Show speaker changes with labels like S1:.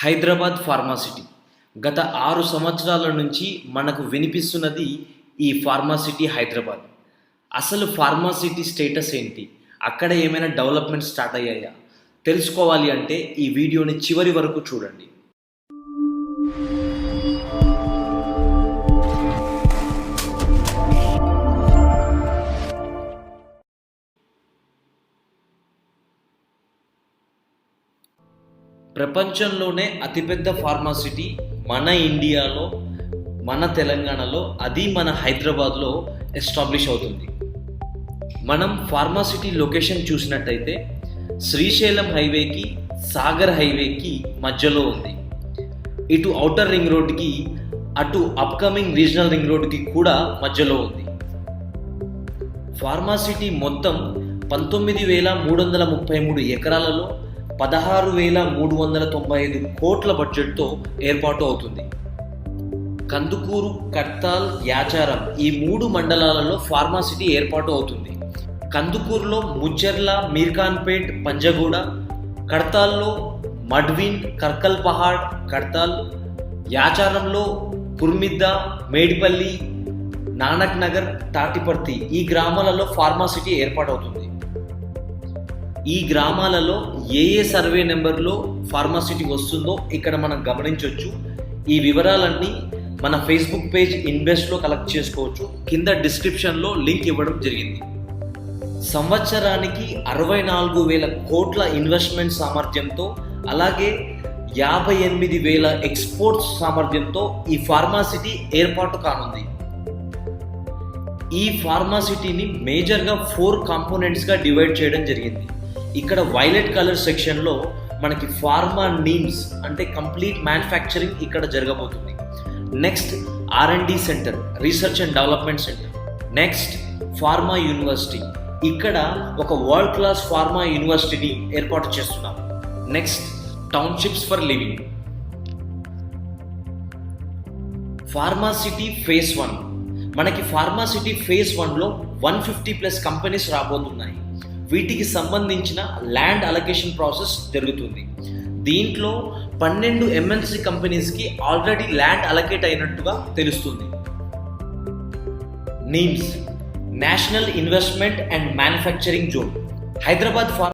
S1: Hyderabad pharma city గత 6 సంవత్సరాల నుంచి మనకు వినిపిస్తున్నది ఈ ఫార్మాసిటీ హైదరాబాద్. అసలు ఫార్మాసిటీ స్టేటస్ ఏంటి? అక్కడ ఏమైనా డెవలప్మెంట్ స్టార్ట్ అయ్యాయా? తెలుసుకోవాలి అంటే ఈ వీడియోని చివరి వరకు చూడండి. ప్రపంచంలోనే అతిపెద్ద ఫార్మాసిటీ మన ఇండియాలో, మన తెలంగాణలో, అది మన హైదరాబాద్లో ఎస్టాబ్లిష్ అవుతుంది. మనం ఫార్మాసిటీ లొకేషన్ చూసినట్టయితే శ్రీశైలం హైవేకి, సాగర్ హైవేకి మధ్యలో ఉంది. ఇటు ఔటర్ రింగ్ రోడ్కి, అటు అప్కమింగ్ రీజనల్ రింగ్ రోడ్కి కూడా మధ్యలో ఉంది. ఫార్మాసిటీ మొత్తం 19,333 ఎకరాలలో 16,395 కోట్ల బడ్జెట్తో ఏర్పాటు అవుతుంది. కందుకూరు, కడ్తాల్, యాచారం ఈ 3 మండలాలలో ఫార్మాసిటీ ఏర్పాటు అవుతుంది. కందుకూరులో ముచ్చెర్ల, మీర్ఖాన్పేట్, పంజగూడ, కడ్తాల్లో మడ్విన్, కర్కల్ పహాడ్, కడ్తాల్, యాచారంలో కుర్మిద్ద, మేడిపల్లి, నానక్ నగర్, తాటిపర్తి ఈ గ్రామాలలో ఫార్మాసిటీ ఏర్పాటవుతుంది. ఈ గ్రామాలలో ఏ సర్వే నెంబర్లో ఫార్మాసిటీ వస్తుందో ఇక్కడ మనం గమనించవచ్చు. ఈ వివరాలన్నీ మన ఫేస్బుక్ పేజ్ ఇన్వెస్ట్లో కలెక్ట్ చేసుకోవచ్చు. కింద డిస్క్రిప్షన్లో లింక్ ఇవ్వడం జరిగింది. సంవత్సరానికి 64,000 కోట్ల ఇన్వెస్ట్మెంట్ సామర్థ్యంతో, అలాగే 58,000 ఎక్స్పోర్ట్స్ సామర్థ్యంతో ఈ ఫార్మాసిటీ ఏర్పాటు కానుంది. ఈ ఫార్మాసిటీని మేజర్గా 4 కాంపోనెంట్స్గా డివైడ్ చేయడం జరిగింది. ఇక్కడ వైలెట్ కలర్ సెక్షన్లో మనకి ఫార్మా నీమ్స్ అంటే కంప్లీట్ మ్యానుఫ్యాక్చరింగ్ ఇక్కడ జరగబోతుంది. Next R&D centre, research and development centre. Next pharma university, ఇక్కడ ఒక వరల్డ్ క్లాస్ ఫార్మా యూనివర్సిటీని ఏర్పాటు చేస్తున్నాం. Next townships for living. Pharma city phase 1, మనకి ఫార్మాసిటీ ఫేజ్ 1లో 150+ కంపెనీస్ రాబోతున్నాయి. వీటికి సంబంధించిన ల్యాండ్ అలొకేషన్ ప్రాసెస్ జరుగుతుంది. దీంట్లో 12 MNC కంపెనీస్కి ఆల్రెడీ ల్యాండ్ అలొకేట్ అయినట్టుగా తెలుస్తుంది. NIMS, national investment and manufacturing zone. Hyderabad